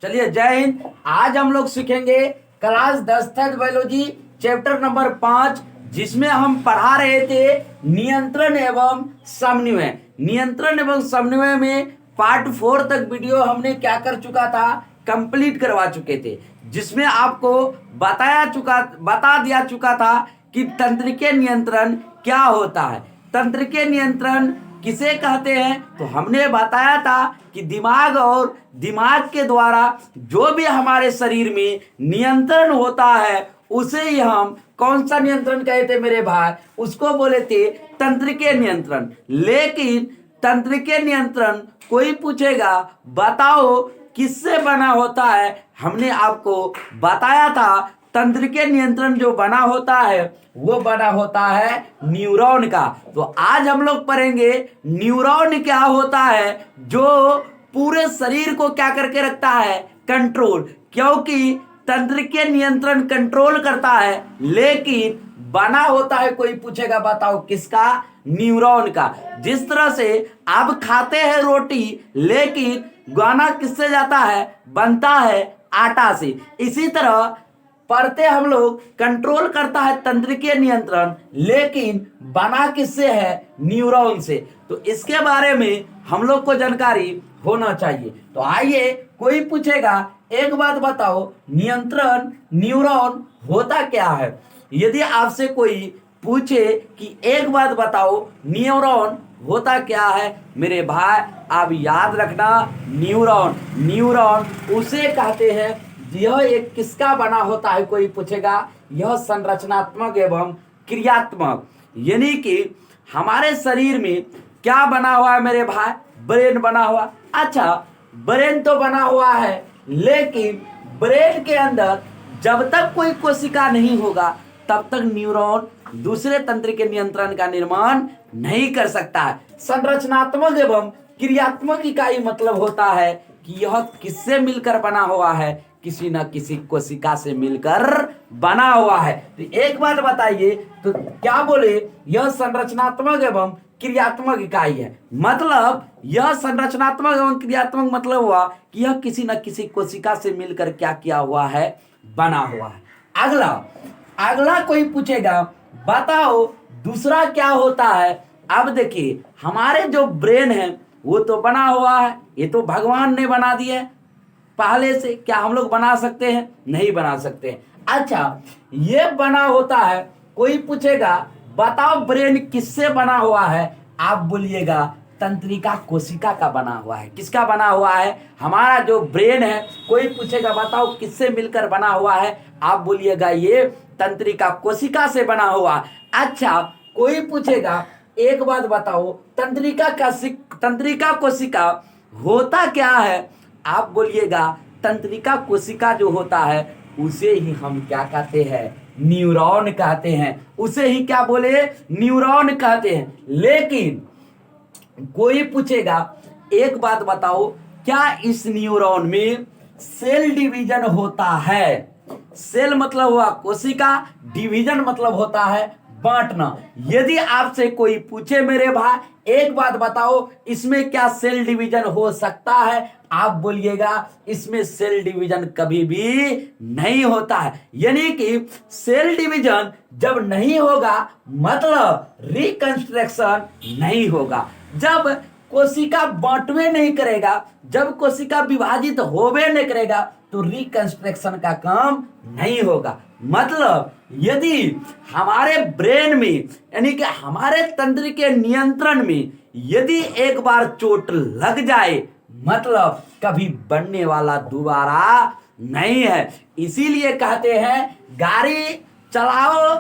चलिए जय हिंद। आज हम लोग सीखेंगे क्लास 10 बायोलॉजी चैप्टर नंबर 5, जिसमें हम पढ़ा रहे थे नियंत्रण एवं समन्वय। नियंत्रण एवं समन्वय में पार्ट 4 तक वीडियो हमने क्या कर चुका था, कंप्लीट करवा चुके थे, जिसमें आपको बता दिया चुका था कि तंत्रिके नियंत्रण क्या होता है। तंत्रिके नियंत्रण किसे कहते हैं, तो हमने बताया था कि दिमाग और दिमाग के द्वारा जो भी हमारे शरीर में नियंत्रण होता है उसे ही हम कौन सा नियंत्रण कहे थे मेरे भाई, उसको बोले थे तंत्रिके नियंत्रण। लेकिन तंत्रिके नियंत्रण कोई पूछेगा बताओ किससे बना होता है, हमने आपको बताया था तंत्रिके नियंत्रण जो बना होता है वो बना होता है न्यूरॉन का। तो आज हम लोग पढ़ेंगे न्यूरॉन क्या होता है जो पूरे शरीर को क्या करके रखता है, कंट्रोल। क्योंकि तंत्रिके नियंत्रण कंट्रोल करता है, लेकिन बना होता है, कोई पूछेगा बताओ किसका, न्यूरॉन का। जिस तरह से आप खाते हैं रोटी, लेकिन गाना किससे जाता है, बनता है आटा से। इसी तरह पढ़ते हम लोग कंट्रोल करता है तंत्रिके नियंत्रण, लेकिन बना किससे है, न्यूरॉन से। तो इसके बारे में हम लोग को जानकारी होना चाहिए। तो आइए, कोई पूछेगा एक बात बताओ नियंत्रण न्यूरॉन होता क्या है। यदि आपसे कोई पूछे कि एक बात बताओ न्यूरॉन होता क्या है, मेरे भाई आप याद रखना, न्यूरॉन उसे कहते हैं। यह एक किसका बना होता है, कोई पूछेगा, यह संरचनात्मक एवं क्रियात्मक, यानी कि हमारे शरीर में क्या बना हुआ है मेरे भाई, ब्रेन बना हुआ। अच्छा, ब्रेन तो बना हुआ है, लेकिन ब्रेन के अंदर जब तक कोई कोशिका नहीं होगा तब तक न्यूरॉन दूसरे तंत्र के नियंत्रण का निर्माण नहीं कर सकता है। संरचनात्मक एवं क्रियात्मक इकाई मतलब होता है कि यह किससे मिलकर बना हुआ है, किसी न किसी कोशिका से मिलकर बना हुआ है। तो एक बात बताइए, तो क्या बोले, यह संरचनात्मक एवं क्रियात्मक इकाई है। मतलब यह संरचनात्मक एवं क्रियात्मक मतलब हुआ कि यह किसी न किसी कोशिका से मिलकर क्या किया हुआ है, बना हुआ है। अगला कोई पूछेगा बताओ दूसरा क्या होता है। अब देखिए, हमारे जो ब्रेन है वो तो बना हुआ है, ये तो भगवान ने बना दिया है पहले से। क्या हम लोग बना सकते हैं? नहीं बना सकते। अच्छा, ये बना होता है, कोई पूछेगा बताओ ब्रेन किससे बना हुआ है, आप बोलिएगा तंत्रिका कोशिका का बना हुआ है। किसका बना हुआ है, हमारा जो ब्रेन है। कोई पूछेगा बताओ किससे मिलकर बना हुआ है, आप बोलिएगा ये तंत्रिका कोशिका से बना हुआ। अच्छा, कोई पूछेगा एक बात बताओ तंत्रिका कोशिका होता क्या है, आप बोलिएगा तंत्रिका कोशिका जो होता है उसे ही हम क्या कहते हैं, न्यूरॉन कहते हैं। उसे ही क्या बोले, न्यूरॉन कहते हैं। लेकिन कोई पूछेगा एक बात बताओ, क्या इस न्यूरॉन में सेल डिवीजन होता है। सेल मतलब हुआ कोशिका, डिवीजन मतलब होता है बांटना। यदि आपसे कोई पूछे मेरे भाई एक बात बताओ इसमें क्या सेल डिवीजन हो सकता है, आप बोलिएगा इसमें सेल डिवीजन कभी भी नहीं होता है। यानी कि सेल डिवीजन जब नहीं होगा मतलब रिकंस्ट्रक्शन नहीं होगा। जब कोशिका बांटवे नहीं करेगा, जब कोशिका विभाजित होवे नहीं करेगा, तो रिकंस्ट्रक्शन का काम नहीं होगा। मतलब यदि हमारे ब्रेन में यानी कि हमारे तंत्र के नियंत्रण में यदि एक बार चोट लग जाए मतलब कभी बनने वाला दोबारा नहीं है। इसीलिए कहते हैं गाड़ी चलाओ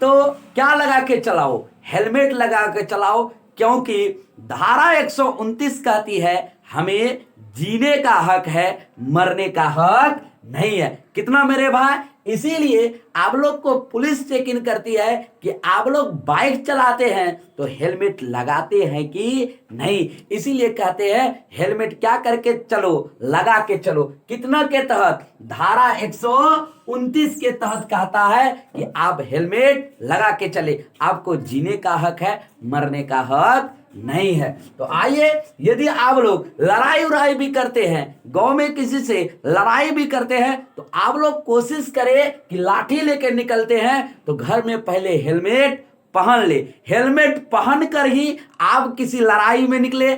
तो क्या लगा के चलाओ, हेलमेट लगा के चलाओ। क्योंकि धारा 129 कहती है हमें जीने का हक है, मरने का हक नहीं है। कितना मेरे भाई, इसीलिए आप लोग को पुलिस चेक इन करती है कि आप लोग बाइक चलाते हैं तो हेलमेट लगाते हैं कि नहीं। इसीलिए कहते हैं हेलमेट क्या करके चलो, लगा के चलो। कितना के तहत, धारा 129 के तहत कहता है कि आप हेलमेट लगा के चले, आपको जीने का हक है, मरने का हक नहीं है। तो आइए, यदि आप लोग लड़ाई उड़ाई भी करते हैं, गांव में किसी से लड़ाई भी करते हैं तो आप लोग कोशिश करें कि लाठी लेकर निकलते हैं तो घर में पहले हेलमेट पहन ले। हेलमेट पहन कर ही आप किसी लड़ाई में निकले,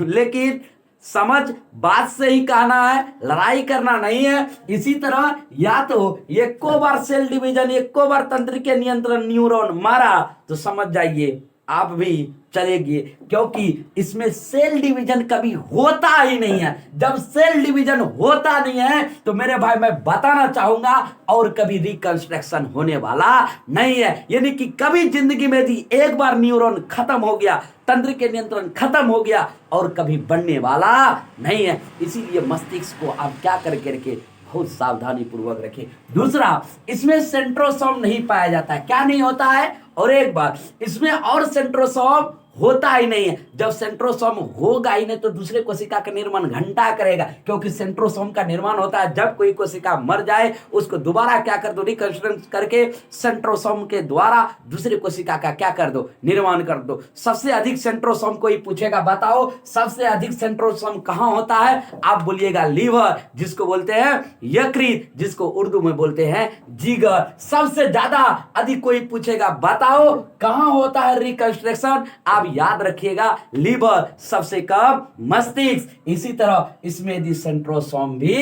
लेकिन समझ बात से ही कहना है, लड़ाई करना नहीं है। इसी तरह या तो एको बार सेल डिवीजन, एको बार तंत्रिका नियंत्रण न्यूरॉन मारा तो समझ जाइए आप भी चलेगी, क्योंकि इसमें सेल डिवीजन कभी होता ही नहीं है। जब सेल डिवीजन होता नहीं है तो मेरे भाई मैं बताना चाहूंगा और कभी रिकंस्ट्रक्शन होने वाला नहीं है। यानी कि कभी जिंदगी में यदि एक बार न्यूरॉन खत्म हो गया, तंत्रिका नियंत्रण खत्म हो गया और कभी बनने वाला नहीं है। इसीलिए मस्तिष्क को आप क्या करके रखे, बहुत सावधानी पूर्वक रखें। दूसरा, इसमें सेंट्रोसोम नहीं पाया जाता है। क्या नहीं होता है? और एक बात, इसमें और सेंट्रोसोम होता ही नहीं है। जब सेंट्रोसोम होगा ही नहीं तो दूसरे कोशिका का निर्माण घंटा करेगा, क्योंकि सेंट्रोसोम का निर्माण होता है जब कोई कोशिका मर जाए उसको दोबारा क्या कर दो, रिकंस्ट्रक्शन करके सेंट्रोसोम के द्वारा दूसरे कोशिका का क्या कर दो, निर्माण कर दो। सबसे अधिक सेंट्रोसोम कोई पूछेगा, बताओ सबसे अधिक सेंट्रोसोम कहां होता है? आप बोलिएगा लीवर, जिसको बोलते हैं यकृत, जिसको उर्दू में बोलते हैं जिगर। सबसे ज्यादा अधिक कोई पूछेगा, बताओ कहां होता है रिकंस्ट्रक्शन? आप याद रखिएगा लीवर, सबसे कम मस्तिष्क। इसी तरह इसमें यदि सेंट्रोसोम भी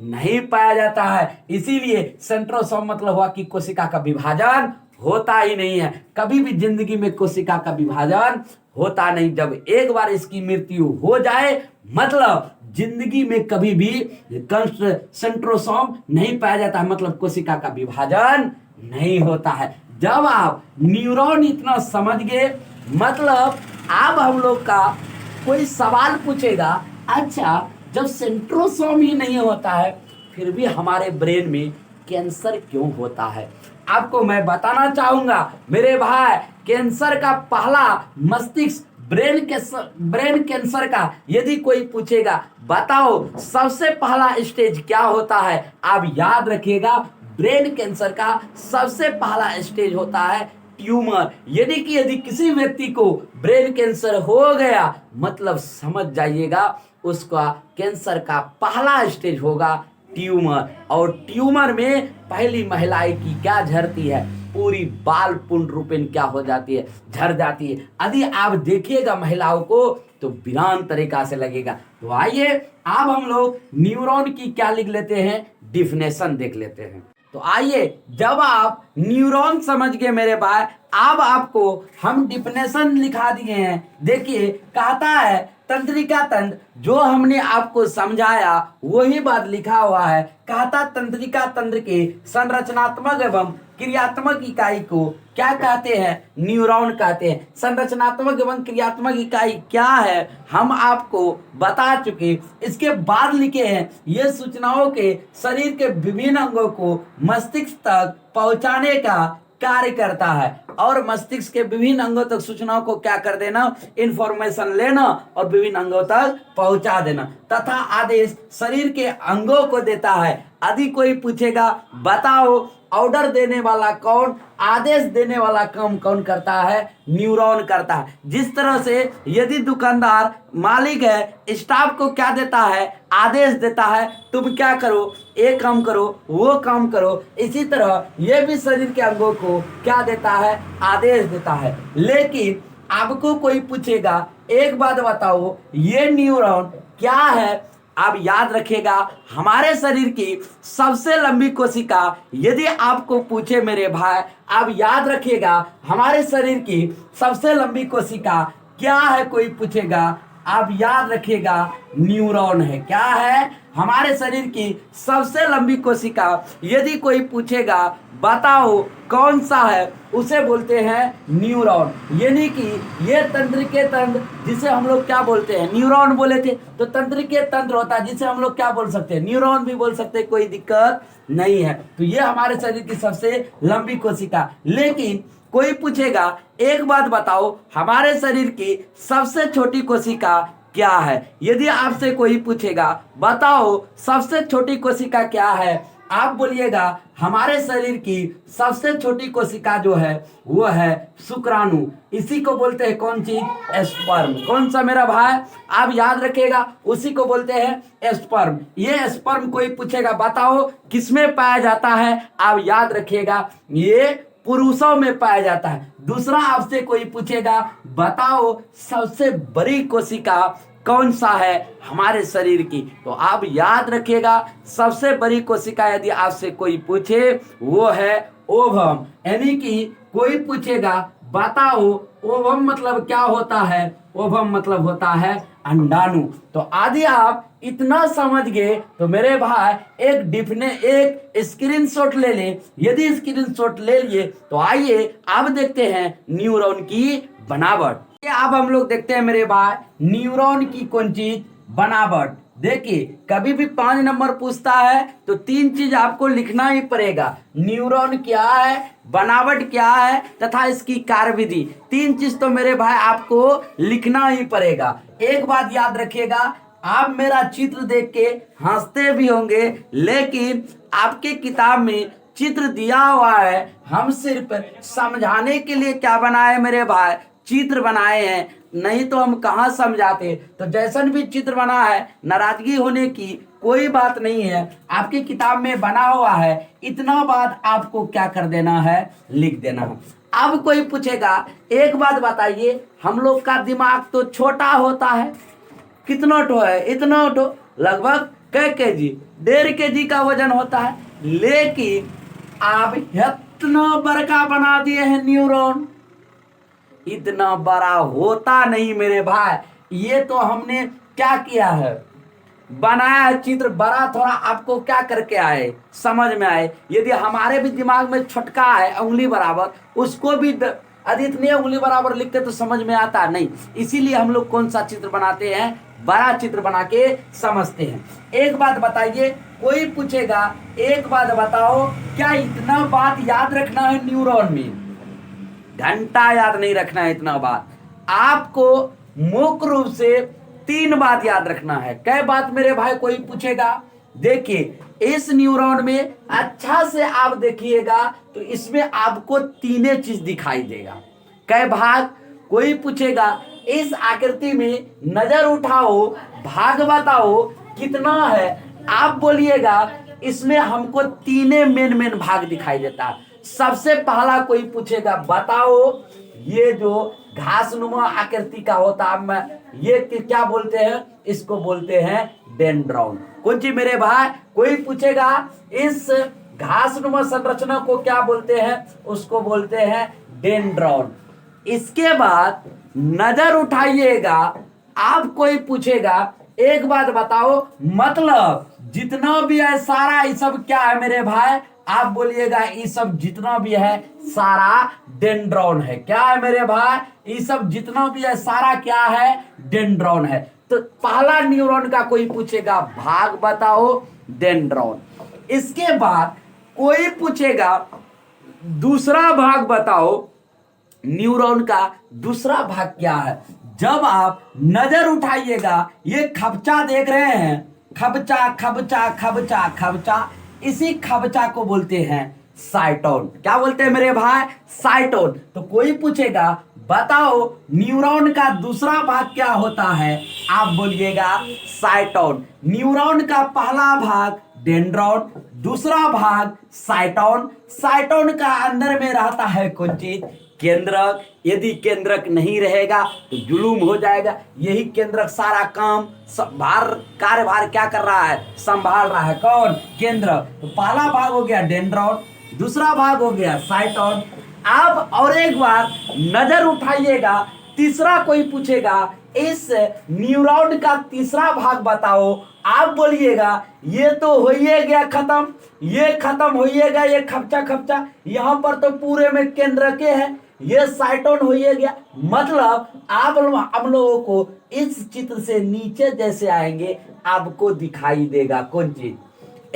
नहीं पाया जाता है, इसीलिए सेंट्रोसोम मतलब हुआ कि कोशिका का विभाजन होता ही नहीं है। कभी भी जिंदगी में कोशिका का विभाजन होता नहीं। जब एक बार इसकी मृत्यु हो जाए मतलब जिंदगी में कभी भी सेंट्रोसोम नहीं पाया जाता है, मतलब कोशिका का विभाजन नहीं होता है। जब आप न्यूरॉन इतना समझ गए, मतलब अब हम लोग का कोई सवाल पूछेगा, अच्छा जब सेंट्रोसोम ही नहीं होता है फिर भी हमारे ब्रेन में कैंसर क्यों होता है? आपको मैं बताना चाहूंगा मेरे भाई, कैंसर का पहला मस्तिष्क ब्रेन कैंसर का यदि कोई पूछेगा, बताओ सबसे पहला स्टेज क्या होता है? आप याद रखिएगा ब्रेन कैंसर का सबसे पहला स्टेज होता है ट्यूमर। यानी कि यदि किसी व्यक्ति को ब्रेन कैंसर हो गया मतलब समझ जाइएगा उसका कैंसर का पहला स्टेज होगा ट्यूमर। और ट्यूमर में पहली महिलाएं की क्या झड़ती है, पूरी बाल पूर्ण रूपेण क्या हो जाती है, झड़ जाती है। यदि आप देखिएगा महिलाओं को तो वीरान तरीका से लगेगा। तो आइए अब हम लोग न्यूरॉन की क्या लिख लेते हैं, डिफिनेशन देख लेते हैं। तो आइए, जब आप न्यूरॉन समझ गए मेरे भाई, अब आपको हम डिफिनेशन लिखा दिए हैं। देखिए कहता है तंत्रिका तंत्र, जो हमने आपको समझाया वही बात लिखा हुआ है। कहता तंत्रिका तंत्र के संरचनात्मक एवं क्रियात्मक इकाई को क्या कहते हैं? न्यूरॉन कहते हैं। संरचनात्मक एवं क्रियात्मक इकाई क्या है हम आपको बता चुके। इसके बाद लिखे हैं ये सूचनाओं के शरीर के विभिन्न अंगों को मस्तिष्क तक पहुंचाने का कार्य करता है। और मस्तिष्क के विभिन्न अंगों तक सूचनाओं को क्या कर देना, इंफॉर्मेशन लेना और विभिन्न अंगों तक पहुंचा देना, तथा आदेश शरीर के अंगों को देता है। यदि कोई पूछेगा बताओ ऑर्डर देने वाला कौन, आदेश देने वाला काम कौन करता है? न्यूरॉन करता है। जिस तरह से यदि दुकानदार मालिक है, स्टाफ को क्या देता है? आदेश देता है, तुम क्या करो, ये काम करो, वो काम करो। इसी तरह ये भी शरीर के अंगों को क्या देता है? आदेश देता है। लेकिन आपको कोई पूछेगा एक बात बताओ ये न्यूरॉन क्या है? आप याद रखिएगा हमारे शरीर की सबसे लंबी कोशिका यदि आपको पूछे मेरे भाई, आप याद रखिएगा हमारे शरीर की सबसे लंबी कोशिका क्या है? कोई पूछेगा आप याद रखिएगा न्यूरॉन है। क्या है? हमारे शरीर की सबसे लंबी कोशिका यदि कोई पूछेगा बताओ कौन सा है, उसे बोलते हैं न्यूरॉन। यानी कि ये तंत्रिका तंत्र जिसे हम लोग क्या बोलते हैं, न्यूरॉन बोले थे, तो तंत्रिका तंत्र होता है जिसे हम लोग क्या बोल सकते हैं, न्यूरॉन भी बोल सकते हैं, कोई दिक्कत नहीं है। तो ये हमारे शरीर की सबसे लंबी कोशिका। लेकिन कोई पूछेगा एक बात बताओ हमारे शरीर की सबसे छोटी कोशिका क्या है? यदि आपसे कोई पूछेगा बताओ सबसे छोटी कोशिका क्या है, आप बोलिएगा हमारे शरीर की सबसे छोटी कोशिका जो है वो है शुक्राणु। इसी को बोलते हैं कौन चीज? स्पर्म। कौन सा मेरा भाई? आप याद रखिएगा, उसी को बोलते हैं स्पर्म। ये स्पर्म कोई पूछेगा बताओ किसमें पाया जाता है, आप याद रखिएगा ये पुरुषों में पाया जाता है। दूसरा आपसे कोई पूछेगा बताओ सबसे बड़ी कोशिका कौन सा है हमारे शरीर की, तो आप याद रखिएगा सबसे बड़ी कोशिका यदि आपसे कोई पूछे वो है ओवम। यानी कि कोई पूछेगा बताओ ओवम मतलब क्या होता है, ओवम मतलब होता है अंडाणु। तो आदि आप इतना समझ गए तो मेरे भाई एक स्क्रीनशॉट ले ले। यदि स्क्रीनशॉट ले लिए तो आइए अब देखते हैं न्यूरॉन की बनावट। अब हम लोग देखते हैं मेरे भाई न्यूरॉन की कौन चीज? बनावट। देखिए कभी भी 5 नंबर पूछता है तो 3 चीज आपको लिखना ही पड़ेगा। न्यूरॉन क्या है, बनावट क्या है तथा इसकी कार्यविधि। 3 चीज तो मेरे भाई आपको लिखना ही पड़ेगा। एक बात याद रखिएगा, आप मेरा चित्र देख के हंसते भी होंगे लेकिन आपके किताब में चित्र दिया हुआ है। हम सिर्फ समझाने के लिए क्या बनाए मेरे भाई? चित्र बनाए हैं, नहीं तो हम कहाँ समझाते। तो जैसन भी चित्र बना है नाराजगी होने की कोई बात नहीं है, आपकी किताब में बना हुआ है। इतना बात आपको क्या कर देना है? लिख देना है। अब कोई पूछेगा एक बात बताइए, हम लोग का दिमाग तो छोटा होता है, कितना टो है? इतना टो, लगभग कै केजी? 1.5 केजी का वजन होता है। लेकिन आप इतना बड़का बना दिए हैं न्यूरॉन, इतना बड़ा होता नहीं मेरे भाई। ये तो हमने क्या किया है, बनाया है चित्र बड़ा, थोड़ा आपको क्या करके आए समझ में आए। यदि हमारे भी दिमाग में छोटका है उंगली बराबर, उसको भी यदि इतनी उंगली बराबर लिखते तो समझ में आता नहीं। इसीलिए हम लोग कौन सा चित्र बनाते हैं? बड़ा चित्र बना के समझते हैं। एक बात बताइए, कोई पूछेगा एक बात बताओ, क्या इतना बात याद रखना है न्यूरॉन में? घंटा याद नहीं रखना है इतना बात। आपको मुख्य रूप से 3 बात याद रखना है। कै बात मेरे भाई कोई पूछेगा? देखिए इस न्यूरॉन में अच्छा से आप देखिएगा तो इसमें आपको 3 चीज दिखाई देगा। कै भाग? कोई पूछेगा इस आकृति में नजर उठाओ, भाग बताओ कितना है, आप बोलिएगा इसमें हमको 3 मेन भाग दिखाई देता है। सबसे पहला कोई पूछेगा बताओ ये जो घासनुमा आकृति का होता है ये क्या बोलते हैं? इसको बोलते हैं डेंड्रॉन। कौन चीज मेरे भाई? कोई पूछेगा इस घासनुमा संरचना को क्या बोलते हैं? उसको बोलते हैं डेंड्रॉन। इसके बाद नजर उठाइएगा, आप कोई पूछेगा एक बात बताओ, मतलब जितना भी है सारा ये सब क्या है मेरे भाई? आप बोलिएगा ये सब जितना भी है सारा डेंड्रॉन है। क्या है मेरे भाई? ये सब जितना भी है सारा क्या है? डेंड्रॉन है। तो पहला न्यूरॉन का कोई पूछेगा भाग बताओ, डेंड्रॉन। इसके बाद कोई पूछेगा दूसरा भाग बताओ, न्यूरॉन का दूसरा भाग क्या है? जब आप नजर उठाइएगा ये खबचा देख रहे हैं, खबचा खबचा खबचा खबचा, इसी खबचा को बोलते हैं साइटोन। क्या बोलते हैं मेरे भाई? साइटोन। तो कोई पूछेगा बताओ न्यूरॉन का दूसरा भाग क्या होता है? आप बोलिएगा साइटोन। न्यूरॉन का पहला भाग डेंड्रॉन, दूसरा भाग साइटोन। साइटोन का अंदर में रहता है कौन चीज? केंद्रक। यदि केंद्रक नहीं रहेगा तो जुलूम हो जाएगा। यही केंद्रक सारा काम कार्यभार क्या कर रहा है? संभाल रहा है। कौन? केंद्रक। तो पहला भाग हो गया डेंड्रॉन, दूसरा भाग हो गया साइटोन। अब और एक बार नजर उठाइएगा, तीसरा कोई पूछेगा इस न्यूरॉन का तीसरा भाग बताओ, आप बोलिएगा ये तो हो ही गया खत्म, ये खत्म हो ही गया, ये खपचा खपचा, यहाँ पर तो पूरे में केंद्रके है, ये साइटोन हो ही गया। मतलब आप हम लोगों को इस चित्र से नीचे जैसे आएंगे आपको दिखाई देगा कौन चीज?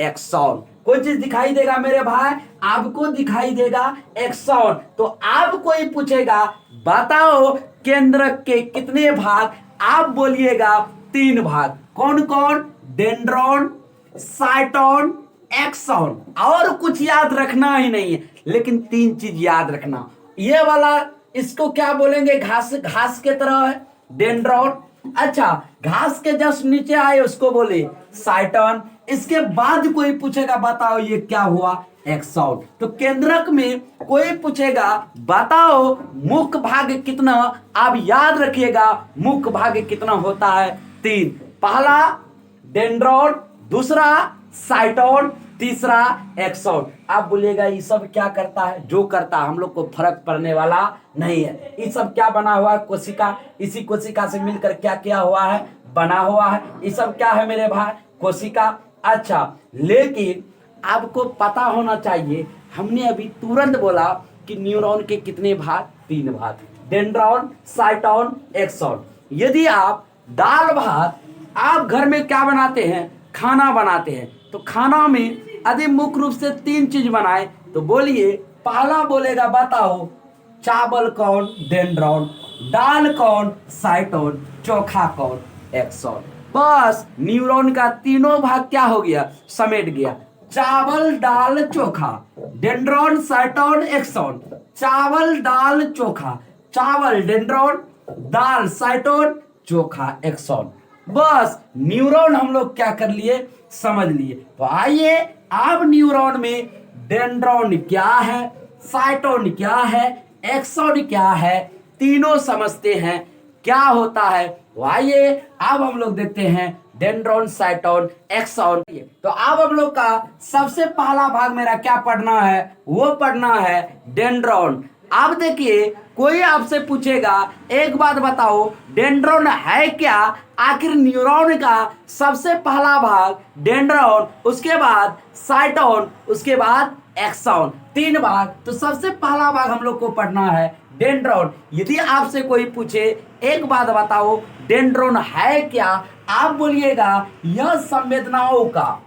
एक्सॉन। कोई चीज दिखाई देगा मेरे भाई? आपको दिखाई देगा एक्सॉन। तो आप कोई पूछेगा बताओ केंद्रक के कितने भाग? आप बोलिएगा 3 भाग। कौन कौन? Dendron, cyton, axon. और कुछ याद रखना ही नहीं है, लेकिन 3 चीज याद रखना। ये वाला इसको क्या बोलेंगे, घास, घास के तरह है, डेंड्रॉन। अच्छा, घास के जस्ट नीचे आए उसको बोले साइटन। इसके बाद कोई पूछेगा बताओ ये क्या हुआ, एक्सॉन। तो केंद्रक में कोई पूछेगा बताओ मुख्य भाग कितना, आप याद रखिएगा मुख्य भाग कितना होता है, 3। पहला डेंड्रॉन, दूसरा साइटोन, तीसरा एक्सॉन। आप बोलिएगा ये सब क्या करता है, जो करता है हम लोग को फर्क पड़ने वाला नहीं है। ये सब क्या बना हुआ है, कोशिका। इसी कोशिका से मिलकर क्या क्या हुआ है, बना हुआ है। ये सब क्या है मेरे भाई, कोशिका। अच्छा, लेकिन आपको पता होना चाहिए, हमने अभी तुरंत बोला कि न्यूरॉन के कितने भाग, 3 भाग, डेंड्रॉन, साइटोन, एक्सॉन। यदि आप दाल भात, आप घर में क्या बनाते हैं, खाना बनाते हैं, तो खाना में यदि मुख्य रूप से 3 चीज बनाए तो बोलिए, पहला बोलेगा बताओ चावल कौन, डेंड्रॉन, दाल कौन, साइटोन, चोखा कौन, एक्सॉन। बस न्यूरॉन का तीनों भाग क्या हो गया, समेट गया। चावल दाल चोखा, डेंड्रॉन साइटोन एक्सॉन। चावल दाल चोखा, चावल डेंड्रॉन, दाल साइटोन, चोखा एक्सॉन। बस न्यूरॉन हम लोग क्या कर लिए, समझ लिए। तो आइए अब न्यूरॉन में डेंड्रॉन क्या है, साइटोन क्या है, एक्सॉन क्या है, तीनों समझते हैं क्या होता है। तो आइए अब हम लोग देखते हैं डेंड्रॉन, साइटोन, एक्सॉन। तो अब हम लोग का सबसे पहला भाग मेरा क्या पढ़ना है, वो पढ़ना है डेंड्रॉन। अब देखिए, कोई आपसे पूछेगा एक बात बताओ डेंड्रॉन है क्या, आखिर न्यूरॉन का सबसे पहला भाग डेंड्रॉन, उसके बाद साइटोन, उसके बाद एक्सॉन, 3 भाग। तो सबसे पहला भाग हम लोग को पढ़ना है डेंड्रॉन। यदि आपसे कोई पूछे एक बात बताओ डेंड्रॉन है क्या, आप बोलिएगा यह संवेदनाओं का,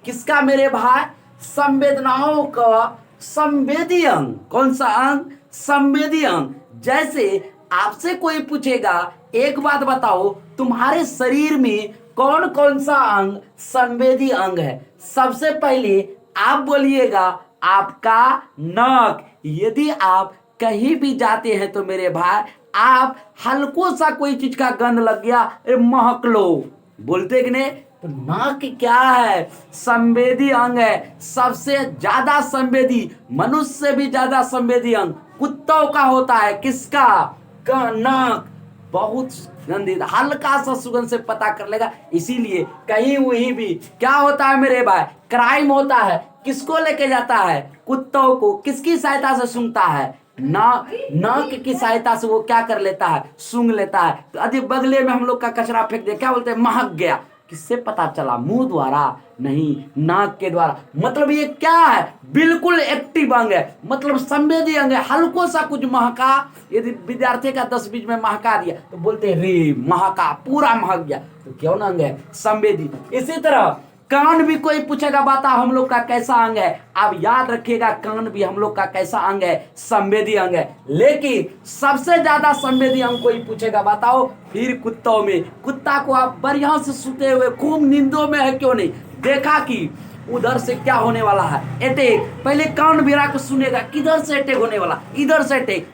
किसका मेरे भाई, संवेदनाओं का संवेदी अंग। कौन सा अंग, संवेदी अंग। जैसे आपसे कोई पूछेगा एक बात बताओ तुम्हारे शरीर में कौन कौन सा अंग संवेदी अंग है, सबसे पहले आप बोलिएगा आपका नाक। यदि आप कहीं भी जाते हैं तो मेरे भाई, आप हल्को सा कोई चीज का गंध लग गया, महक लो, बोलते कि नहीं। तो नाक क्या है, संवेदी अंग है, सबसे ज्यादा संवेदी, मनुष्य से भी ज्यादा संवेदी अंग कुत्तों का होता है। किसका, नाक। बहुत गंदी, हल्का सा सुगंध से पता कर लेगा। इसीलिए कहीं वहीं भी क्या होता है मेरे भाई, क्राइम होता है, किसको लेके जाता है, कुत्तों को। किसकी सहायता से सूंघता है, नाक की सहायता से वो क्या कर लेता है, सूंघ लेता है। तो यदि बगले में हम लोग का कचरा फेंक दे, क्या बोलते हैं, महक गया। किससे पता चला, मुंह द्वारा नहीं, नाक के द्वारा। मतलब ये क्या है, बिल्कुल एक्टिव अंग है, मतलब संवेदी अंग है। हल्को सा कुछ महका, यदि विद्यार्थी का 10-20 में महका दिया तो बोलते हैं रे महका, पूरा महक गया। तो क्यों अंग है, संवेदी। इसी तरह कान भी कोई पूछेगा बता हम लोग का कैसा अंग है, आप याद रखिएगा कान भी हम लोग का कैसा अंग है, संवेदी अंग है। लेकिन सबसे ज्यादा संवेदी अंग कोई पूछेगा बताओ, फिर कुत्तों में। कुत्ता को आप बढ़िया से सुते हुए खूब नींदों में है क्यों नहीं, देखा कि उधर से क्या होने वाला है, अटैक। पहले कान भिरा के सुनेगा किधर से अटैक होने वाला, इधर से अटैक,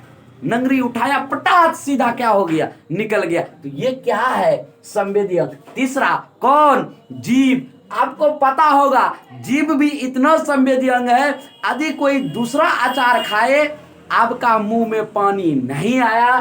नंगरी उठाया पटाख सीधा क्या हो गया, निकल गया। तो ये क्या है, संवेदी अंग। तीसरा कौन, जीभ। आपको पता होगा जीभ भी इतना संवेदी अंग है, यदि कोई दूसरा अचार खाए आपका मुंह में पानी नहीं आया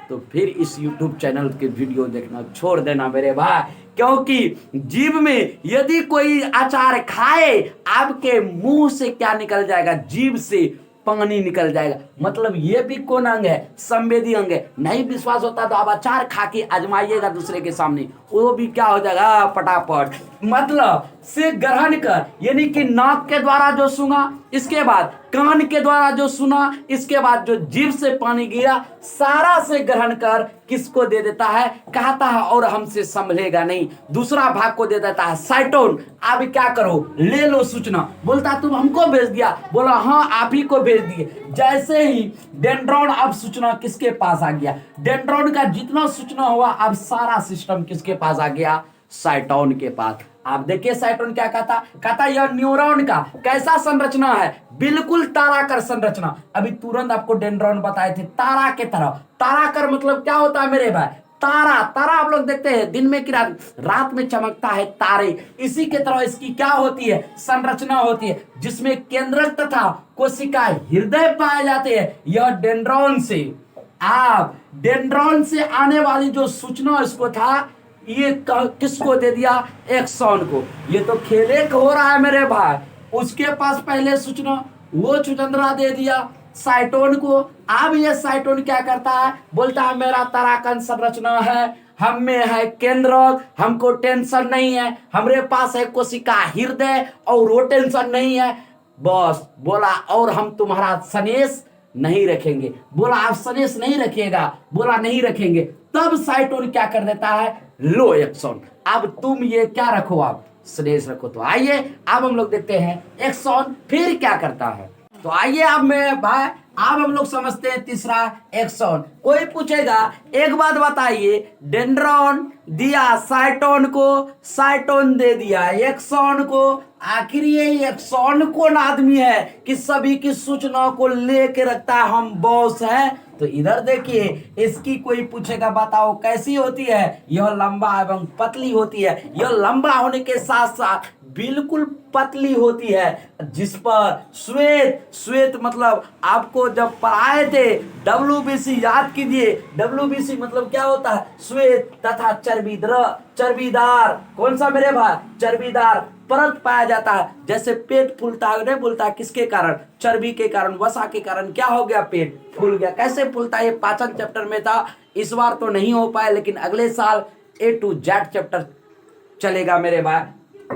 तो फिर इस YouTube चैनल के वीडियो देखना छोड़ देना मेरे भाई। क्योंकि जीभ में यदि कोई अचार खाए आपके मुंह से क्या निकल जाएगा, जीभ से पानी निकल जाएगा। मतलब ये भी कौन अंग है, संवेदी अंग है। नहीं विश्वास होता तो आप अचार खा के आजमाइएगा दूसरे के सामने, वो भी क्या हो जाएगा, पटापट। मतलब से ग्रहण कर, यानी कि नाक के द्वारा जो सुना, इसके बाद कान के द्वारा जो सुना, इसके बाद जो जीभ से पानी गिरा, सारा से ग्रहण कर किसको दे देता है, कहता है और हमसे संभलेगा नहीं, दूसरा भाग को दे देता है साइटोन। अब क्या करो, ले लो सूचना। बोलता तुम हमको भेज दिया, बोला हाँ आप ही को भेज दिए। जैसे ही डेंड्रॉन, अब सूचना किसके पास आ गया, डेंड्रॉन का जितना सूचना हुआ अब सारा सिस्टम किसके पास आ गया, साइटोन के पास। आप देखिए साइटोन क्या कहता यह न्यूरॉन का कैसा संरचना है, बिल्कुल ताराकार संरचना। अभी तुरंत आपको डेंड्रॉन बताए थे तारा के तरह। ताराकार मतलब क्या होता है मेरे भाई, तारा। तारा आप लोग देखते हैं दिन में कि रात में चमकता है तारे, इसी के तरह इसकी क्या होती है, संरचना होती है, जिसमें केंद्रक तथा कोशिका हृदय पाए जाते हैं। यह डेंड्रॉन से आप डेंड्रॉन से आने वाली जो सूचना इसको था, ये किसको दे दिया, एक्सॉन को। ये तो खेले हो रहा है मेरे भाई, उसके पास पहले सूचना, वो चुचंद्रा दे दिया साइटोन को। अब ये साइटोन क्या करता है, बोलता है मेरा ताराकन संरचना है, हम में है केंद्रक, हमको टेंशन नहीं है, हमारे पास है कोशिका हृदय और वो टेंशन नहीं है। बस बोला और हम तुम्हारा सनेश नहीं रखेंगे। बोला आप सनेश नहीं रखिएगा, बोला नहीं रखेंगे। तब साइटोन क्या कर देता है, लो एक्सॉन, अब तुम ये क्या रखो, आप सनेश रखो। तो आइए अब हम लोग देखते हैं एक्सॉन फिर क्या करता है। तो आइए अब मैं भाई अब हम लोग समझते हैं तीसरा एक्सॉन। कोई पूछेगा एक बात बताइए, डेंड्रॉन दिया साइटोन को, साइटोन दे दिया एक्सॉन को, आखिर ये एक्सॉन कौन आदमी है कि सभी की सूचनाओं को लेके रखता है, हम बॉस है। तो इधर देखिए, इसकी कोई पूछेगा बताओ कैसी होती है, यह लंबा एवं पतली होती है। यह लंबा होने के साथ साथ बिल्कुल पतली होती है, जिस पर श्वेत, श्वेत मतलब आपको जब पढ़ाए थे WBC याद कीजिए, WBC मतलब क्या होता है, श्वेत तथा चर्बीदार, कौन सा मेरे भाई, चर्बीदार परत पाया जाता है। जैसे पेट फूलता है, नहीं फूलता किसके कारण, चर्बी के कारण, वसा के कारण क्या हो गया, पेट फूल गया। कैसे फूलता है, ये पाचन चैप्टर में था, इस बार तो नहीं हो पाया, लेकिन अगले साल A to Z चैप्टर चलेगा मेरे भाई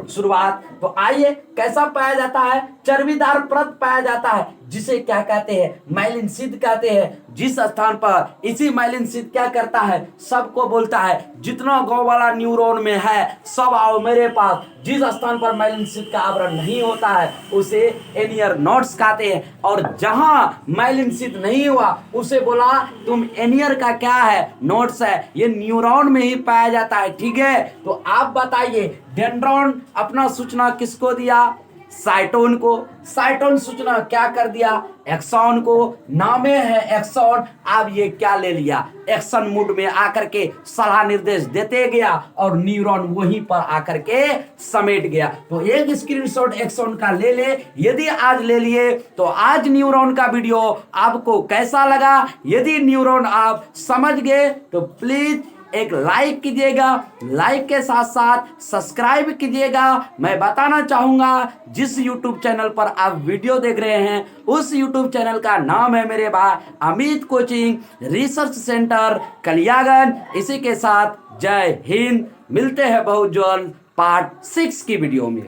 शुरुआत। तो आइए कैसा पाया जाता है, चर्बीदार परत पाया जाता है, जिसे क्या कहते हैं, माइलिन शीथ कहते हैं। जिस स्थान पर इसी माइलिन शीथ क्या करता है, सबको बोलता है जितना गांव वाला न्यूरॉन में है सब आओ मेरे पास। जिस स्थान पर माइलिन शीथ का आवरण नहीं होता है उसे एनियर नोड्स कहते हैं, और जहां माइलिन शीथ नहीं हुआ उसे बोला तुम एनियर का क्या है, नोड्स है। ये न्यूरॉन में ही पाया जाता है, ठीक है। तो आप बताइए डेंड्रॉन अपना सूचना किसको दिया, साइटोन को। साइटोन सूचना क्या कर दिया, एक्सॉन को। नामे है एक्सॉन, अब ये क्या ले लिया, एक्शन मूड में आकर के सलाह निर्देश देते गया और न्यूरॉन वहीं पर आकर के समेट गया। तो एक स्क्रीनशॉट एक्सॉन का ले ले, यदि आज ले लिए तो आज न्यूरॉन का वीडियो आपको कैसा लगा। यदि न्यूरॉन आप समझ गए तो प्लीज एक लाइक कीजिएगा, लाइक के साथ साथ सब्सक्राइब कीजिएगा। मैं बताना चाहूंगा जिस YouTube चैनल पर आप वीडियो देख रहे हैं उस YouTube चैनल का नाम है मेरे भाई Amit coaching research centre Kaliaganj. इसी के साथ जय हिंद, मिलते हैं बहुत जल्द पार्ट 6 की वीडियो में।